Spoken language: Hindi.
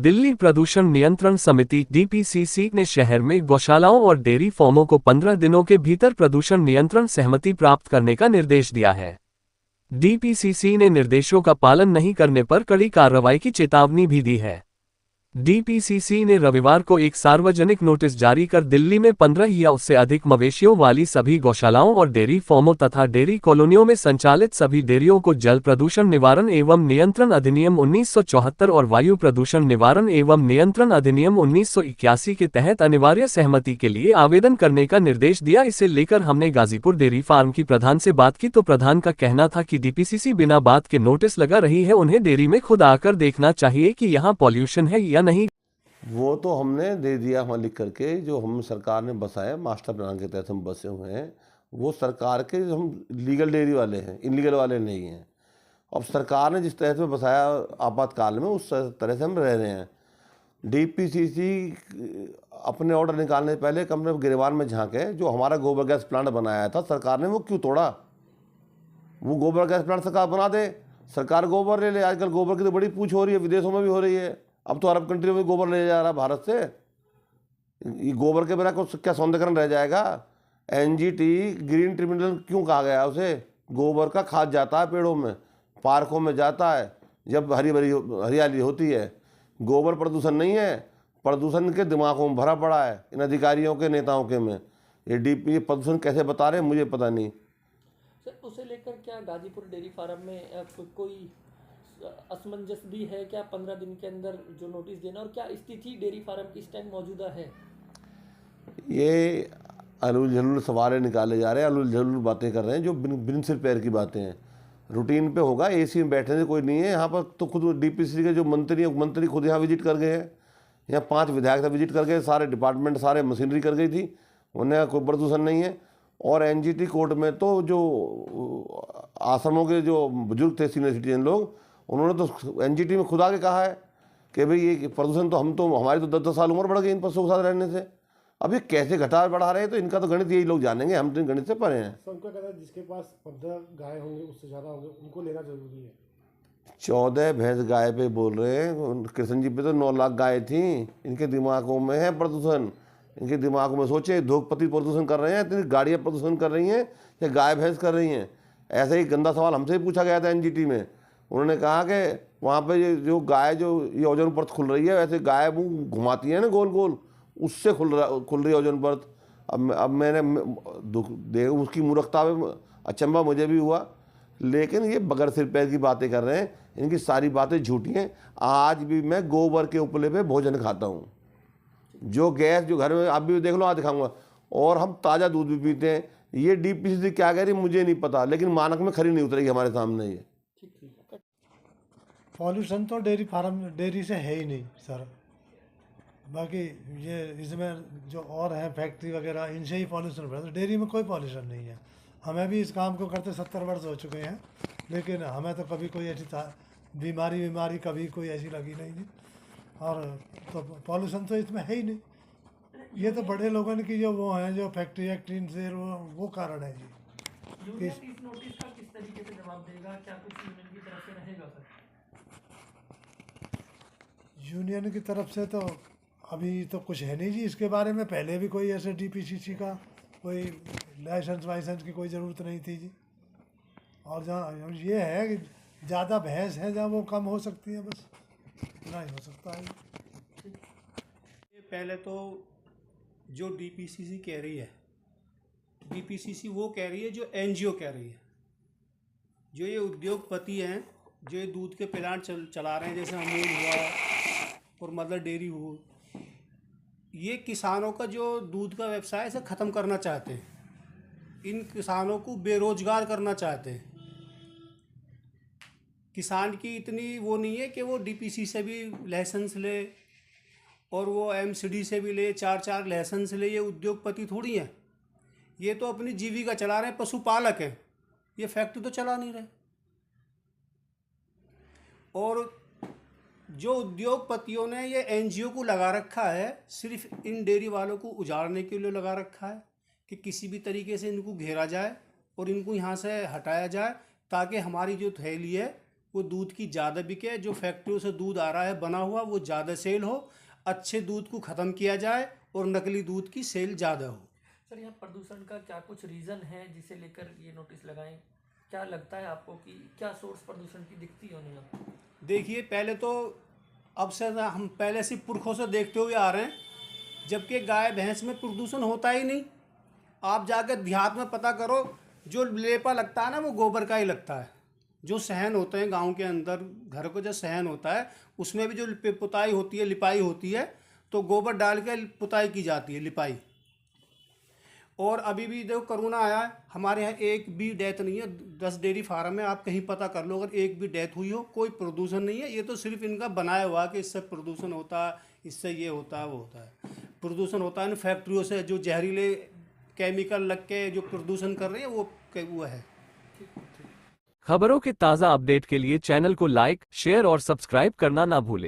दिल्ली प्रदूषण नियंत्रण समिति (डीपीसीसी) ने शहर में गौशालाओं और डेयरी फार्मों को 15 दिनों के भीतर प्रदूषण नियंत्रण सहमति प्राप्त करने का निर्देश दिया है। डीपीसीसी ने निर्देशों का पालन नहीं करने पर कड़ी कार्रवाई की चेतावनी भी दी है। डीपीसीसी ने रविवार को एक सार्वजनिक नोटिस जारी कर दिल्ली में 15 या उससे अधिक मवेशियों वाली सभी गौशालाओं और डेयरी फार्मों तथा डेयरी कॉलोनियों में संचालित सभी डेयरियों को जल प्रदूषण निवारण एवं नियंत्रण अधिनियम 1974 और वायु प्रदूषण निवारण एवं नियंत्रण अधिनियम 1981 के तहत अनिवार्य सहमति के लिए आवेदन करने का निर्देश दिया। इसे लेकर हमने गाजीपुर डेयरी फार्म की प्रधान से बात की तो प्रधान का कहना था कि डीपीसीसी बिना बात के नोटिस लगा रही है, उन्हें डेयरी में खुद आकर देखना चाहिए कि यहाँ पॉल्यूशन है या नहीं। वो तो हमने दे दिया वहाँ लिख करके, जो हम सरकार ने बसाया मास्टर प्लान के तहत हम बसे हुए हैं, वो सरकार के हम लीगल डेयरी वाले हैं, इनलीगल वाले नहीं हैं। अब सरकार ने जिस तरह से बसाया आपातकाल में, उस तरह से हम रह रहे हैं। डीपीसीसी अपने ऑर्डर निकालने से पहले कमरे गिरवान में झांके, जो हमारा गोबर गैस प्लांट बनाया था सरकार ने, वो क्यों तोड़ा? वो गोबर गैस प्लांट सरकार बना दे, सरकार गोबर ले ले। आजकल गोबर की तो बड़ी पूछ हो रही है, विदेशों में भी हो रही है। अब तो अरब कंट्री में गोबर ले जा रहा है भारत से। ये गोबर के बिना कुछ क्या सौंदर्यकरण रह जाएगा? एनजीटी ग्रीन ट्रिब्यूनल क्यों कहा गया उसे? गोबर का खाद जाता है पेड़ों में, पार्कों में जाता है, जब हरी भरी हरियाली होती है। गोबर प्रदूषण नहीं है, प्रदूषण के दिमागों में भरा पड़ा है इन अधिकारियों के, नेताओं के में। ये प्रदूषण कैसे बता रहे हैं मुझे पता नहीं। सर, उसे लेकर क्या गाजीपुर डेयरी फार्म में कोई असमंजस भी है क्या? 15 दिन के अंदर जो नोटिस देना, और क्या स्थिति डेयरी फार्म की इस टाइम मौजूदा है? ये अलूल झलूल सवाल निकाले जा रहे हैं, अलूल झलूल बातें कर रहे हैं, जो बिन सिर पैर की बातें हैं। रूटीन पे होगा, एसी में बैठने से कोई नहीं है यहाँ पर। तो खुद डीपीसीसी के जो मंत्री खुद यहाँ विजिट कर गए हैं। यहाँ 5 विधायक से विजिट कर गए, सारे डिपार्टमेंट, सारे मशीनरी कर गई थी, उन्हें कोई प्रदूषण नहीं है। और एनजीटी कोर्ट में तो जो आश्रमों के जो बुजुर्ग थे, सीनियर सिटीजन लोग, उन्होंने तो एनजीटी में खुद आके कहा है कि भाई ये प्रदूषण तो हमारी तो 10-10 साल उम्र बढ़ गई इन पशुओं के साथ रहने से। अब ये कैसे घटा बढ़ा रहे हैं, तो इनका तो गणित यही लोग जानेंगे, हम तो गणित से परे हैं। तो उनका कहना है जिसके पास 15 गाय होंगे, उससे ज़्यादा होंगे, उनको लेना जरूरी है। 14 भैंस गाय पे बोल रहे हैं। कृष्ण जी पे तो 9 लाख गाय थी। इनके दिमागों में है प्रदूषण, इनके दिमागों में सोचे उद्योगपति प्रदूषण कर रहे हैं, इतनी गाड़ियाँ प्रदूषण कर रही हैं या गाय भैंस कर रही हैं। ऐसे ही गंदा सवाल हमसे पूछा गया था एनजीटी में। उन्होंने कहा कि वहाँ पे जो गाय ये ओजोन परत खुल रही है, वैसे गाय मुँह घुमाती है ना गोल गोल, उससे खुल रही है ओजोन परत। अब मैंने दुख देख उसकी मूर्खता में अचंभा मुझे भी हुआ, लेकिन ये बगैर सिर पैर की बातें कर रहे हैं। इनकी सारी बातें झूठी हैं। आज भी मैं गोबर के उपले पे भोजन खाता हूँ। जो गैस जो घर में आप भी देख लो, आज दिखाऊंगा। और हम ताज़ा दूध भी पीते हैं। ये डीपीसीसी क्या कह रही मुझे नहीं पता, लेकिन मानक में खरी नहीं उतरेगी हमारे सामने। ये पॉल्यूशन तो डेयरी से है ही नहीं सर। बाकी ये इसमें जो और है फैक्ट्री वगैरह, इनसे ही पॉल्यूशन बढ़ा। तो डेयरी में कोई पॉल्यूशन नहीं है। हमें भी इस काम को करते 70 वर्ष हो चुके हैं, लेकिन हमें तो कभी कोई ऐसी बीमारी कभी कोई ऐसी लगी नहीं थी। और तो पॉल्यूशन तो इसमें है ही नहीं। ये तो बड़े लोगों की जो वो हैं, जो फैक्ट्री एक्ट्रीन से वो कारण है जी। इस नोटिस का किस तरीके से जवाब देगा? क्या कुछ यूनियन की तरफ से रहेगा सर? यूनियन की तरफ से तो अभी तो कुछ है नहीं जी इसके बारे में। पहले भी कोई ऐसे डीपीसीसी का कोई लाइसेंस की कोई ज़रूरत नहीं थी जी। और जहाँ ये है कि ज़्यादा भैंस है, जहाँ वो कम हो सकती है, बस इतना ही हो सकता है। पहले तो जो डीपीसीसी कह रही है, डीपीसीसी वो कह रही है जो एनजीओ कह रही है। जो ये उद्योगपति हैं, जो ये दूध के प्लांट चला रहे हैं, जैसे अमूल हुआ और मदर डेयरी हो, ये किसानों का जो दूध का व्यवसाय है इसे ख़त्म करना चाहते हैं। इन किसानों को बेरोजगार करना चाहते हैं। किसान की इतनी वो नहीं है कि वो डीपीसी से भी लाइसेंस ले और वो एमसीडी से भी ले, 4-4 लाइसेंस ले। ये उद्योगपति थोड़ी हैं। ये तो अपनी जीविका चला रहे हैं, पशुपालक हैं। ये फैक्ट्री तो चला नहीं रहे। और जो उद्योगपतियों ने ये एनजीओ को लगा रखा है, सिर्फ इन डेयरी वालों को उजाड़ने के लिए लगा रखा है कि किसी भी तरीके से इनको घेरा जाए और इनको यहाँ से हटाया जाए, ताकि हमारी जो थैली है वो दूध की ज़्यादा बिके, जो फैक्ट्रियों से दूध आ रहा है बना हुआ वो ज़्यादा सेल हो, अच्छे दूध को ख़त्म किया जाए और नकली दूध की सेल ज़्यादा हो। सर यहाँ प्रदूषण का क्या कुछ रीज़न है जिसे लेकर ये नोटिस लगाएं? क्या लगता है आपको कि क्या सोर्स प्रदूषण की दिखती है उन्हें आपको? देखिए, पहले तो अब से हम पहले से पुरखों से देखते हुए आ रहे हैं, जबकि गाय भैंस में प्रदूषण होता ही नहीं। आप जाकर देहात में पता करो, जो लेपा लगता है ना वो गोबर का ही लगता है। जो सहन होते हैं गांव के अंदर, घर को जो सहन होता है उसमें भी जो पुताई होती है, लिपाई होती है, तो गोबर डाल के पुताई की जाती है, लिपाई। और अभी भी देखो कोरोना आया है, हमारे यहाँ एक भी डेथ नहीं है। 10 डेयरी फार्म में आप कहीं पता कर लो, अगर एक भी डेथ हुई हो, कोई प्रदूषण नहीं है। ये तो सिर्फ इनका बनाया हुआ कि इससे प्रदूषण होता है, इससे ये होता है, वो होता है। प्रदूषण होता है इन फैक्ट्रियों से, जो जहरीले केमिकल लग के जो प्रदूषण कर रहे हैं वो है। खबरों के ताज़ा अपडेट के लिए चैनल को लाइक, शेयर और सब्सक्राइब करना ना भूलें।